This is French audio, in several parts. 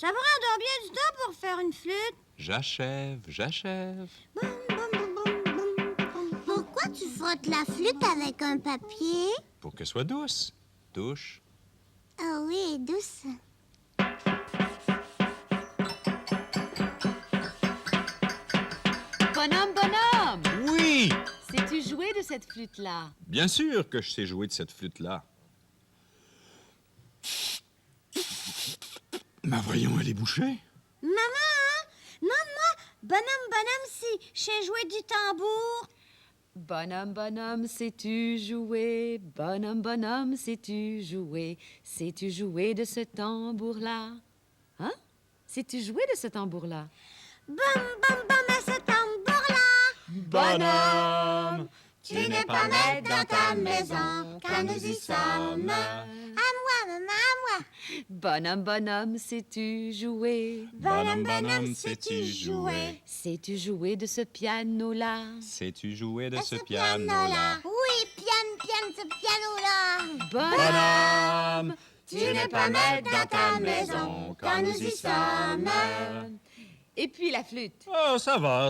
Ça prend bien du temps pour faire une flûte. J'achève. Boum, boum, boum, boum, boum, boum. Pourquoi tu frottes la flûte avec un papier? Pour qu'elle soit douce. Touche. Ah oui, douce. Bonhomme! Oui! Sais-tu jouer de cette flûte-là? Bien sûr que je sais jouer de cette flûte-là. Mais voyons, elle est bouchée. Maman, bonhomme, si je sais jouer du tambour. Bonhomme, sais-tu jouer? Bonhomme, sais-tu jouer? Sais-tu jouer de ce tambour-là? Hein? Sais-tu jouer de ce tambour-là? Boum, à ce tambour-là. Bonhomme, tu n'es pas maître dans ta maison quand nous y sommes. À moi, maman, à moi. Bonhomme, sais-tu jouer? Bonhomme, sais-tu jouer? Sais-tu jouer de ce piano-là? Sais-tu jouer de ce piano-là. piano-là? Oui, piano, ce piano-là. Bonhomme, tu n'es pas maître dans ta maison quand nous y sommes. Et puis la flûte. Oh, ça va.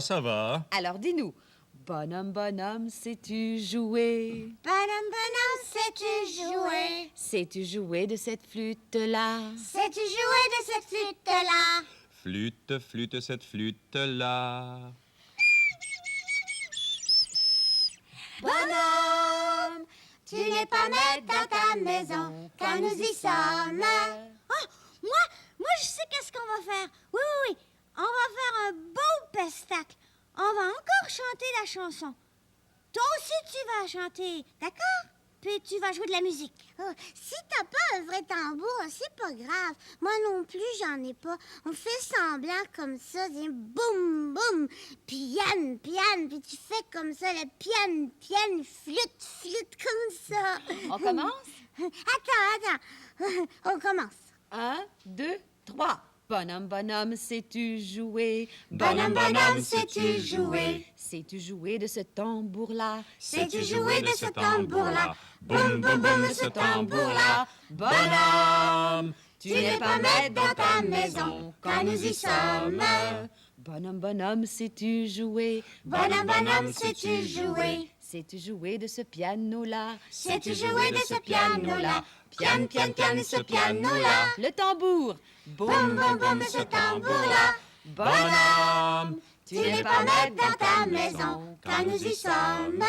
Alors dis-nous, bonhomme, sais-tu jouer? Bonhomme, sais-tu jouer? Sais-tu jouer de cette flûte-là? Sais-tu jouer de cette flûte-là? Flûte, cette flûte-là. Bonhomme, tu n'es pas maître dans ta maison quand nous y sommes. Oh, moi, je sais qu'est-ce qu'on va faire. Oui. On va faire un beau pestacle. On va encore chanter la chanson. Toi aussi, tu vas chanter, d'accord? Puis tu vas jouer de la musique. Oh, si t'as pas un vrai tambour, c'est pas grave. Moi non plus, j'en ai pas. On fait semblant comme ça, c'est boum, boum, piano, puis tu fais comme ça, le piano, flûte, comme ça. On commence? Attends. On commence. 1, 2, 3. Bonhomme, sais-tu jouer? Bonhomme, sais-tu jouer? Sais-tu jouer de ce tambour-là? Sais-tu jouer de ce tambour-là? Boum, boum, boum, de ce tambour-là. Bonhomme, tu n'es pas maître dans ta maison quand nous y sommes. Bonhomme, sais-tu jouer? Bonhomme, sais-tu jouer? Sais-tu jouer de ce piano-là? Sais-tu jouer de ce piano-là? Piano, ce piano-là. Le tambour! Boum, boum, boum, de ce tambour-là. Bonhomme, tu n'es pas maître dans ta maison quand nous y sommes.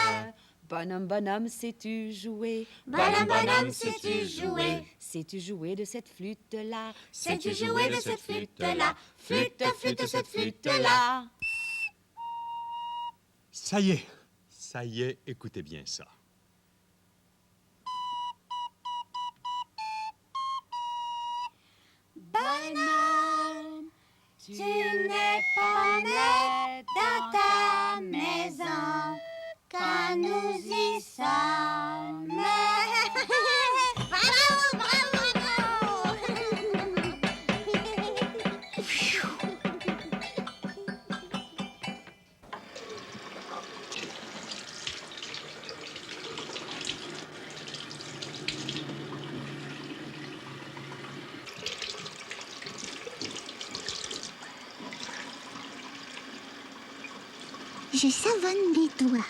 Bonhomme, sais-tu jouer? Bonhomme, sais-tu jouer? Sais-tu jouer de cette flûte-là? Sais-tu jouer de cette flûte-là? Flûte, cette flûte-là. Ça y est, écoutez bien ça. Bonhomme, tu n'es pas maître dans ta maison quand nous y sommes. Bravo! Je savonne mes doigts.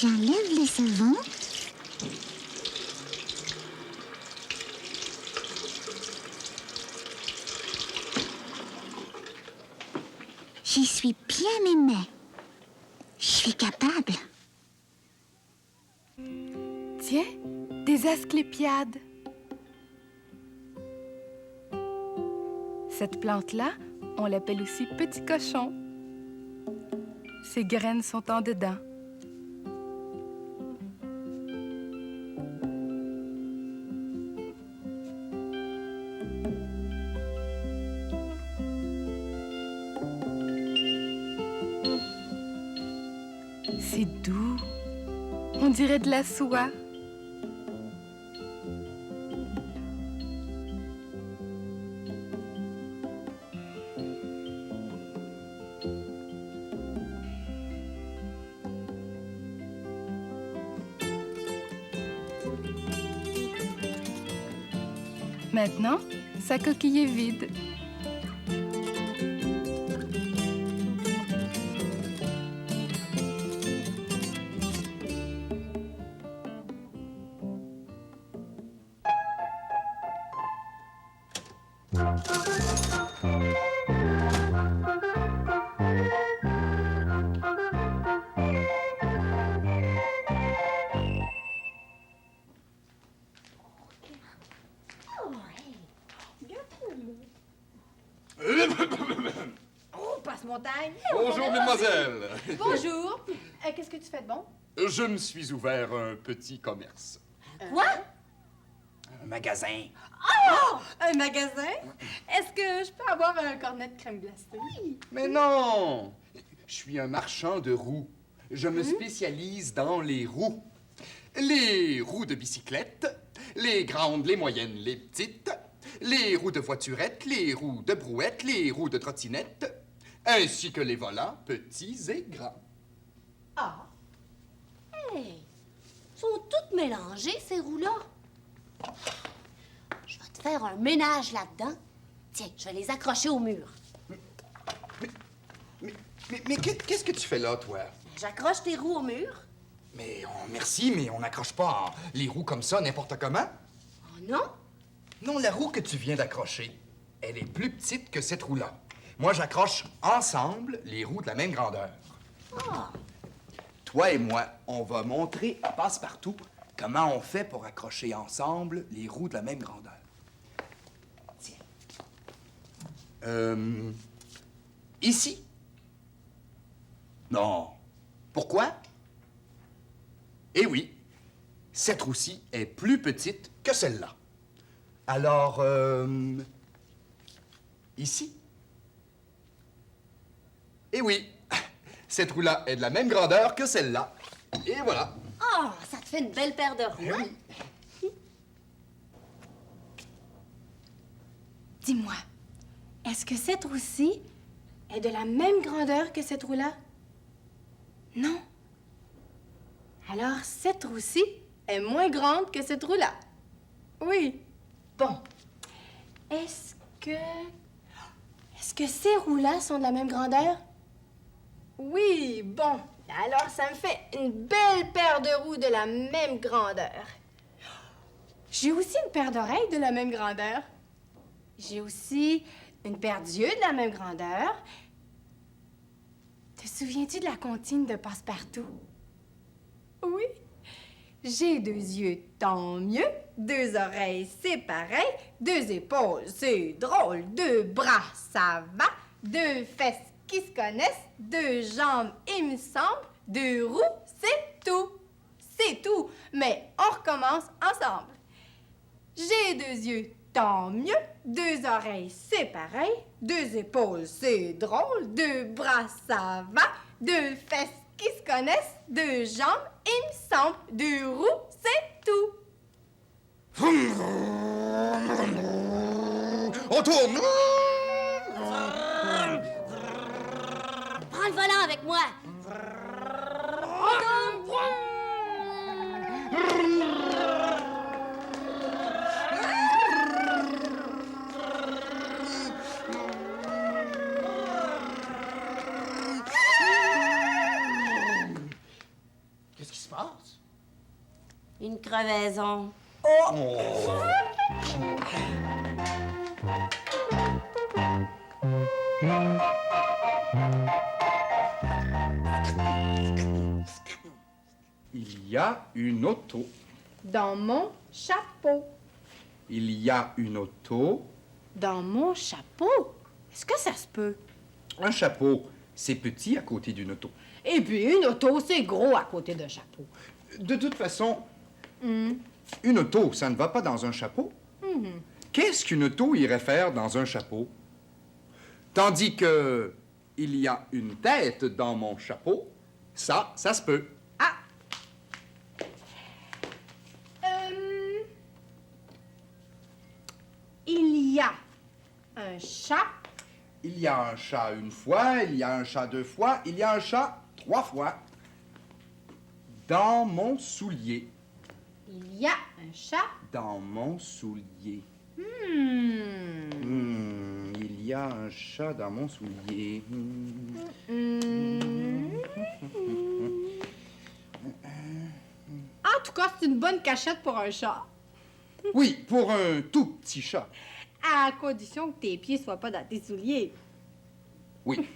J'enlève le savon. J'y suis bien mes mains. Je suis capable. Tiens, des asclépiades. Cette plante-là, on l'appelle aussi petit cochon. Ses graines sont en dedans. C'est doux. On dirait de la soie. Maintenant, sa coquille est vide. Oh, passe-montagne! Bonjour, mesdemoiselles. Bonjour! Qu'est-ce que tu fais de bon? Je me suis ouvert un petit commerce. Quoi? Un magasin. Un magasin? Est-ce que je peux avoir un cornet de crème glacée? Oui! Mais non! Je suis un marchand de roues. Je me spécialise dans les roues. Les roues de bicyclette, les grandes, les moyennes, les petites, les roues de voiturette, les roues de brouette, les roues de trottinette, ainsi que les volants petits et grands. Ah! Hey, sont toutes mélangées, ces roues-là. Je vais te faire un ménage là-dedans. Tiens, je vais les accrocher au mur. Mais qu'est-ce que tu fais là, toi? J'accroche tes roues au mur. Mais merci, mais on n'accroche pas les roues comme ça n'importe comment. Oh non? Non, la roue que tu viens d'accrocher, elle est plus petite que cette roue-là. Moi, j'accroche ensemble les roues de la même grandeur. Ah! Toi et moi, on va montrer à Passepartout comment on fait pour accrocher ensemble les roues de la même grandeur. Tiens. Ici? Non. Pourquoi? Eh oui, cette roue-ci est plus petite que celle-là. Alors, ici? Eh oui, cette roue-là est de la même grandeur que celle-là. Et voilà. Oh, ça te fait une belle paire de roues. hein? Dis-moi, est-ce que cette roue-ci est de la même grandeur que cette roue-là? Non. Alors, cette roue-ci est moins grande que cette roue-là. Oui. Bon. Est-ce que ces roues-là sont de la même grandeur? Oui, bon. Alors, ça me fait une belle paire de roues de la même grandeur. J'ai aussi une paire d'oreilles de la même grandeur. J'ai aussi une paire d'yeux de la même grandeur. Te souviens-tu de la comptine de Passepartout? Oui. J'ai 2 yeux, tant mieux. 2 oreilles, c'est pareil. 2 épaules, c'est drôle. 2 bras, ça va. 2 fesses qui se connaissent. 2 jambes, il me semble. 2 roues, c'est tout. C'est tout. Mais on recommence ensemble. J'ai 2 yeux, tant mieux. 2 oreilles, c'est pareil. 2 épaules, c'est drôle. 2 bras, ça va. 2 fesses qui se connaissent. 2 jambes, il me semble. 2 roues, c'est tout. On tourne! Prends le volant avec moi. Qu'est-ce qui se passe? Une crevaison. Il y a une auto. Dans mon chapeau. Il y a une auto. Dans mon chapeau? Est-ce que ça se peut? Un chapeau, c'est petit à côté d'une auto. Et puis, une auto, c'est gros à côté d'un chapeau. De toute façon, une auto, ça ne va pas dans un chapeau. Qu'est-ce qu'une auto irait faire dans un chapeau? Tandis que il y a une tête dans mon chapeau, Ça se peut. Ah! Il y a un chat. Il y a un chat une fois, il y a un chat deux fois, il y a un chat trois fois. Dans mon soulier. Il y a un chat. Dans mon soulier. Hmm. Il y a un chat dans mon soulier. En tout cas, c'est une bonne cachette pour un chat. Oui, pour un tout petit chat. À condition que tes pieds soient pas dans tes souliers. Oui.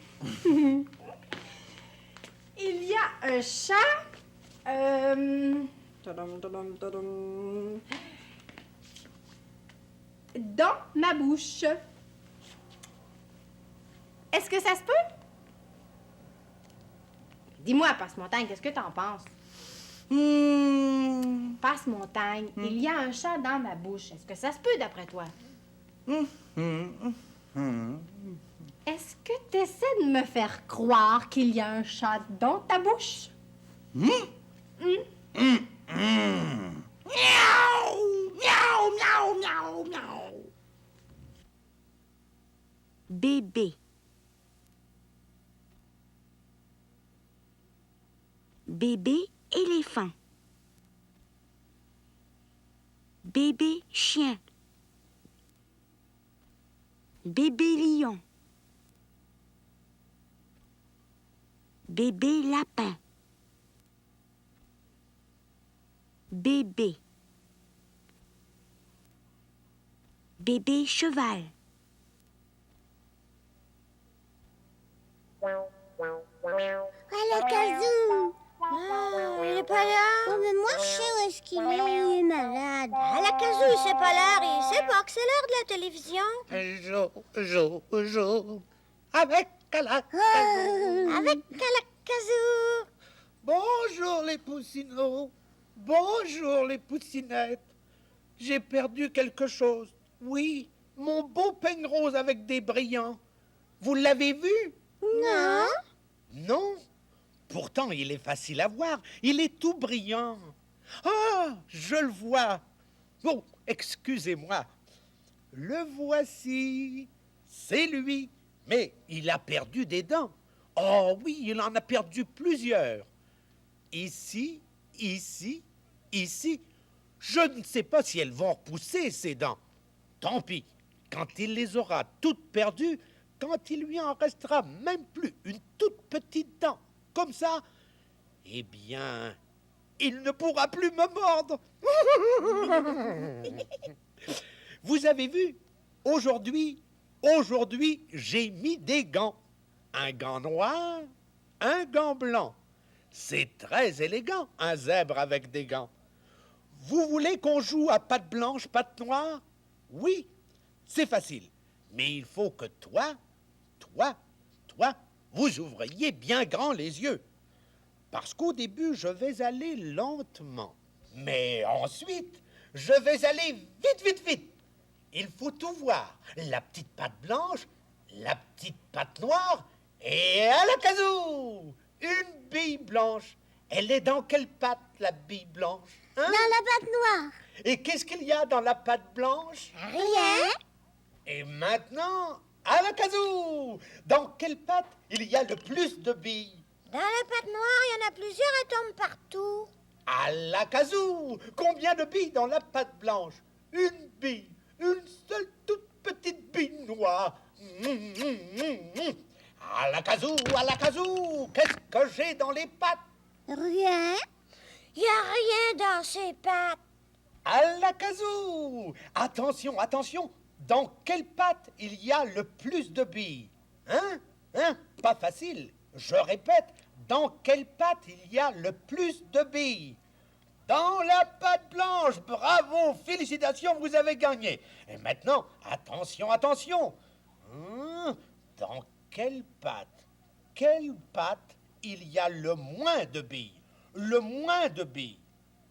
Il y a un chat. Tadam, tadam, tadam. Dans ma bouche. Est-ce que ça se peut? Dis-moi, Passe-Montagne, qu'est-ce que t'en penses? Passe-Montagne, il y a un chat dans ma bouche. Est-ce que ça se peut d'après toi? Est-ce que tu essaies de me faire croire qu'il y a un chat dans ta bouche? Bébé. Bébé éléphant. Bébé chien. Bébé lion. Bébé lapin. Bébé. Bébé cheval. Voilà, Kazoo! Il est pas là. Oh, mais moi, je sais où est-ce qu'il est. Il est malade. À la Kazoo, il sait pas l'heure. Il sait pas que c'est l'heure de la télévision. Joue avec la Avec à la Kazoo. Bonjour les poussinots. Bonjour les poussinettes. J'ai perdu quelque chose. Oui, mon beau peigne rose avec des brillants. Vous l'avez vu? Non? Non. Pourtant, il est facile à voir. Il est tout brillant. Ah, je le vois. Oh, excusez-moi. Le voici. C'est lui. Mais il a perdu des dents. Oh oui, il en a perdu plusieurs. Ici, ici, ici. Je ne sais pas si elles vont repousser, ces dents. Tant pis. Quand il les aura toutes perdues, quand il lui en restera même plus une toute petite dent, comme ça, eh bien, il ne pourra plus me mordre. Vous avez vu, aujourd'hui, j'ai mis des gants. Un gant noir, un gant blanc. C'est très élégant, un zèbre avec des gants. Vous voulez qu'on joue à patte blanche, patte noire? Oui, c'est facile. Mais il faut que toi, vous ouvriez bien grand les yeux. Parce qu'au début, je vais aller lentement. Mais ensuite, je vais aller vite, vite, vite. Il faut tout voir. La petite patte blanche, la petite patte noire et à la Kazoo, une bille blanche. Elle est dans quelle patte, la bille blanche? Hein? Dans la patte noire. Et qu'est-ce qu'il y a dans la patte blanche? Rien. Et maintenant, à la Kazoo, dans quelle patte il y a le plus de billes? Dans la pâte noire, il y en a plusieurs, elles tombent partout. À la Kazoo, combien de billes dans la patte blanche? Une bille, une seule toute petite bille noire. À la Kazoo, qu'est-ce que j'ai dans les pattes? Rien. Il n'y a rien dans ses pattes. À la Kazoo, attention, attention, dans quelle patte il y a le plus de billes? Hein? Pas facile. Je répète, dans quelle patte il y a le plus de billes? Dans la patte blanche. Bravo, félicitations, vous avez gagné. Et maintenant, attention, attention. Dans quelle patte il y a le moins de billes? Le moins de billes.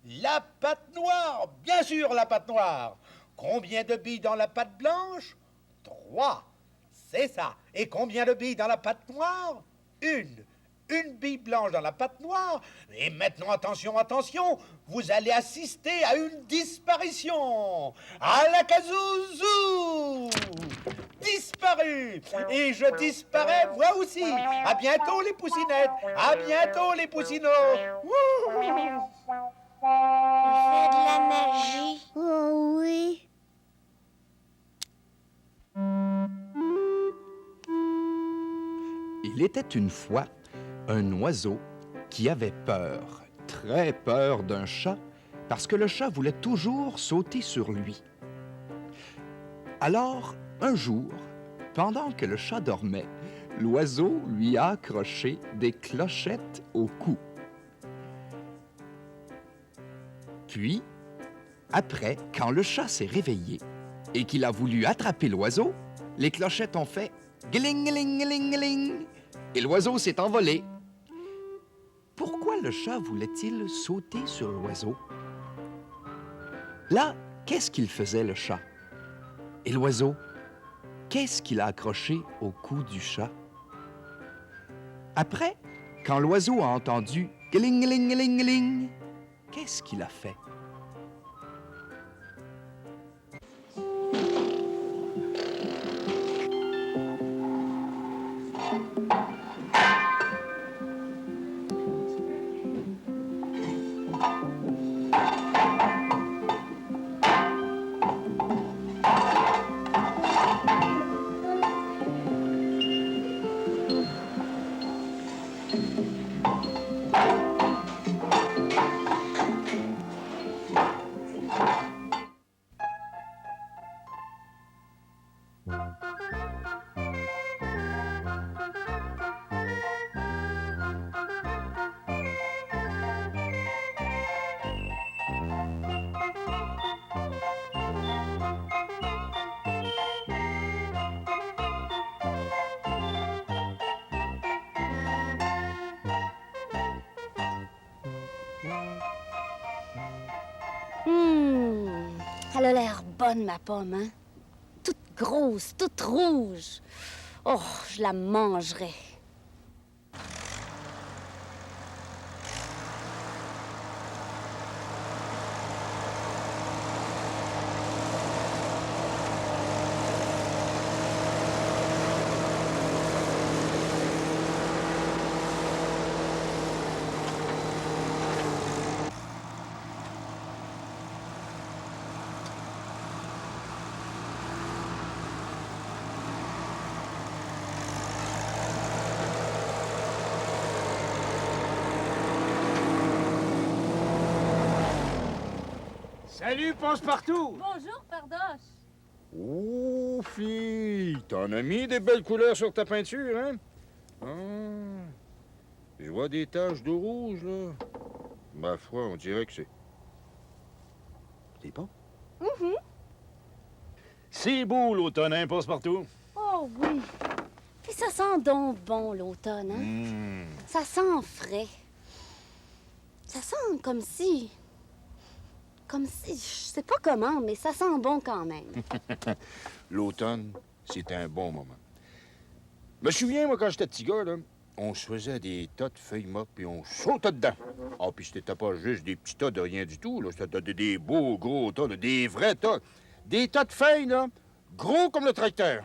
La patte noire, bien sûr, la patte noire. Combien de billes dans la patte blanche? 3. C'est ça. Et combien de billes dans la patte noire? Une. une bille blanche dans la pâte noire. Et maintenant, attention, attention, vous allez assister à une disparition. À la cazouzou! Disparu! Et je disparais, moi aussi. À bientôt, les poussinettes. À bientôt, les poussinots. Wouh! Il fait de la magie. Oh oui. Il était une fois un oiseau qui avait peur, très peur d'un chat, parce que le chat voulait toujours sauter sur lui. Alors, un jour, pendant que le chat dormait, l'oiseau lui a accroché des clochettes au cou. Puis, après, quand le chat s'est réveillé et qu'il a voulu attraper l'oiseau, les clochettes ont fait gling, gling, gling, gling, et l'oiseau s'est envolé. Pourquoi le chat voulait-il sauter sur l'oiseau? Là, qu'est-ce qu'il faisait, le chat? Et l'oiseau, qu'est-ce qu'il a accroché au cou du chat? Après, quand l'oiseau a entendu gling, gling, gling, gling, qu'est-ce qu'il a fait? Elle a l'air bonne, ma pomme, hein? Toute grosse, toute rouge. Oh, je la mangerai. Salut, Passe-Partout! Bonjour, Fardoche. Oh, fille, t'en as mis des belles couleurs sur ta peinture, hein? Ah, je vois des taches d'eau rouge, là. Ma foi, on dirait que c'est... C'est bon? C'est beau, l'automne, hein, Passe-Partout? Oh oui. Puis ça sent donc bon, l'automne, hein? Ça sent frais. Ça sent comme si... Comme si... Je sais pas comment, mais ça sent bon quand même. L'automne, c'est un bon moment. Je me souviens, moi, quand j'étais petit gars, là, on se faisait des tas de feuilles mortes, puis on sautait dedans. Ah, puis c'était pas juste des petits tas de rien du tout, là. C'était des beaux gros tas, là, des vrais tas. Des tas de feuilles, là, gros comme le tracteur.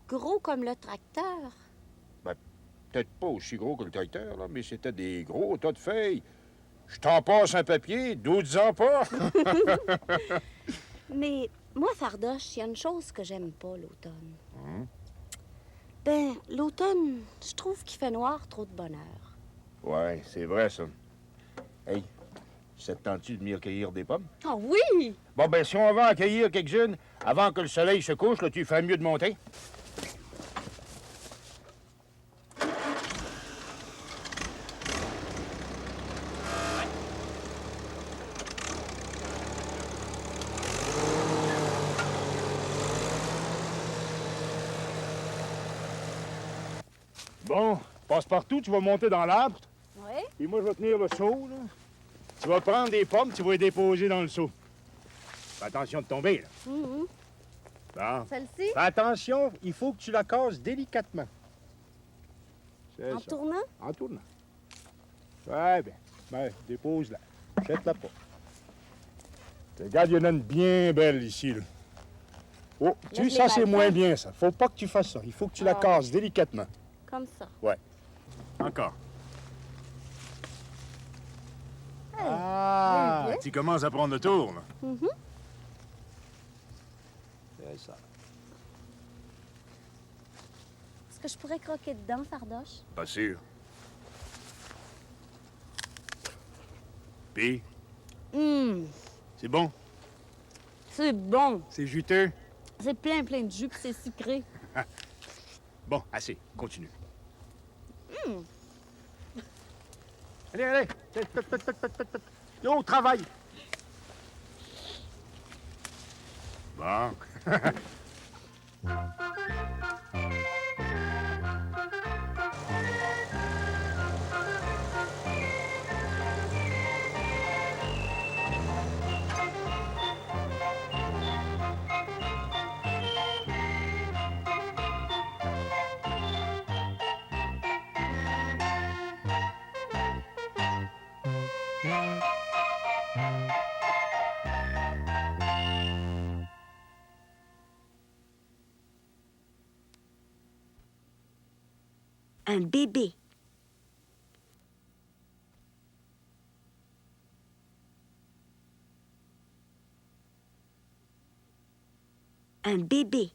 Gros comme le tracteur. Ben, peut-être pas aussi gros que le tracteur, là, mais c'était des gros tas de feuilles. Je t'en passe un papier, d'autres-en pas. Mais moi, Fardoche, il y a une chose que j'aime pas, l'automne. Ben, l'automne, je trouve qu'il fait noir trop de bonheur. Ouais, c'est vrai, ça. Hey, ça te tente-tu de venir cueillir des pommes? Ah oui! Bon, ben, si on va en cueillir quelques-unes, avant que le soleil se couche, là, tu ferais mieux de monter. Bon, Passe-Partout, tu vas monter dans l'arbre. Oui? Et moi, je vais tenir le seau, là. Tu vas prendre des pommes, tu vas les déposer dans le seau. Fais attention de tomber, là. Bon. Celle-ci? Fais attention, il faut que tu la casses délicatement. C'est En ça. tournant? En tournant. Ouais, ben, dépose-la. Jette-la pas. Regarde, il y en a une bien belle ici, là. Oh, tu Laisse sais, ça, les c'est balles moins faire. bien, ça. Faut pas que tu fasses ça. Il faut que tu la Ah. casses délicatement. Comme ça. Ouais. Encore. Ah, tu commences à prendre le tour, là. Mhm. C'est ça. Est-ce que je pourrais croquer dedans, Fardoche? Pas sûr. Puis, c'est bon? C'est bon. C'est juteux? C'est plein de jus, puis c'est sucré. Bon, assez. Continue. Allez, allez. Yo, travail. Bon. Un bébé. Un bébé.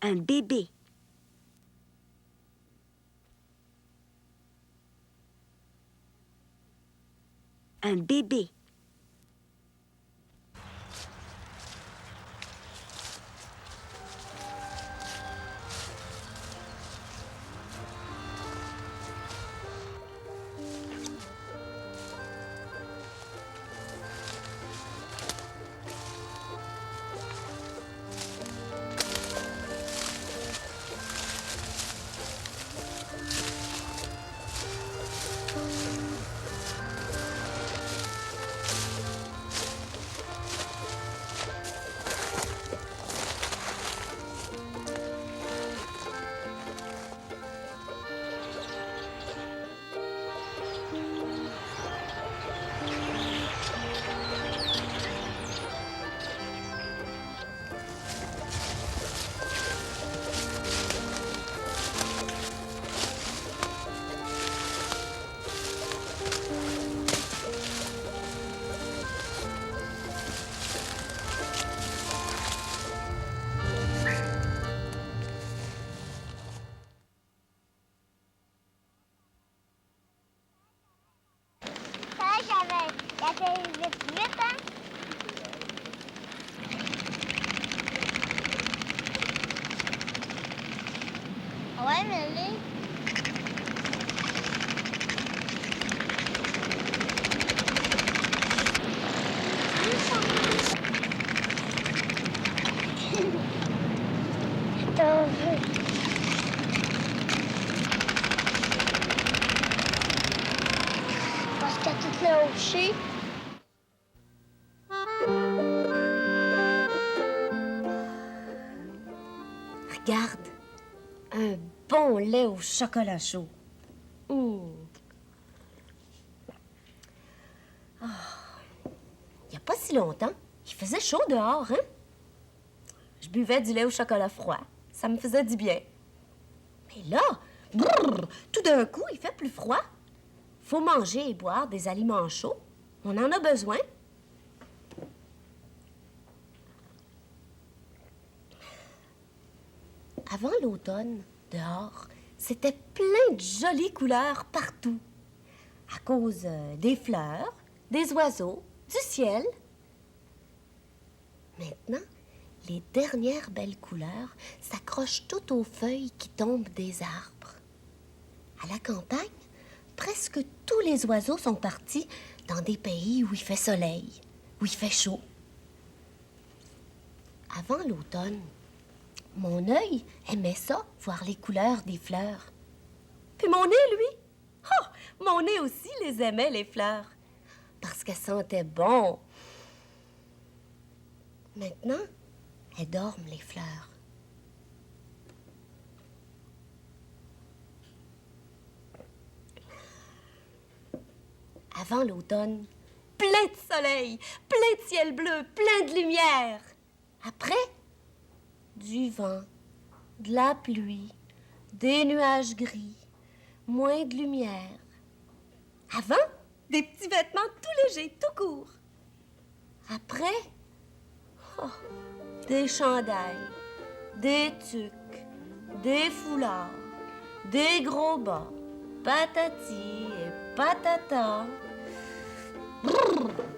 Un bébé. Un bébé. Ça, il y avait vite, hein? Ouais, mais là... Parce qu'à toute la hochée... Regarde, un bon lait au chocolat chaud. Il n'y a pas si longtemps, il faisait chaud dehors, hein? Je buvais du lait au chocolat froid. Ça me faisait du bien. Mais là, tout d'un coup, il fait plus froid. Faut manger et boire des aliments chauds. On en a besoin. Avant l'automne, dehors, c'était plein de jolies couleurs partout. À cause des fleurs, des oiseaux, du ciel. Maintenant, les dernières belles couleurs s'accrochent toutes aux feuilles qui tombent des arbres. À la campagne, presque tous les oiseaux sont partis dans des pays où il fait soleil, où il fait chaud. Avant l'automne, mon œil aimait ça, voir les couleurs des fleurs. Puis mon nez, lui, mon nez aussi les aimait, les fleurs, parce qu'elles sentaient bon. Maintenant, elles dorment, les fleurs. Avant l'automne, plein de soleil, plein de ciel bleu, plein de lumière. Après, du vent, de la pluie, des nuages gris, moins de lumière. Avant, des petits vêtements tout légers, tout courts. Après, oh, des chandails, des tuques, des foulards, des gros bas, patati et patata. Brrr.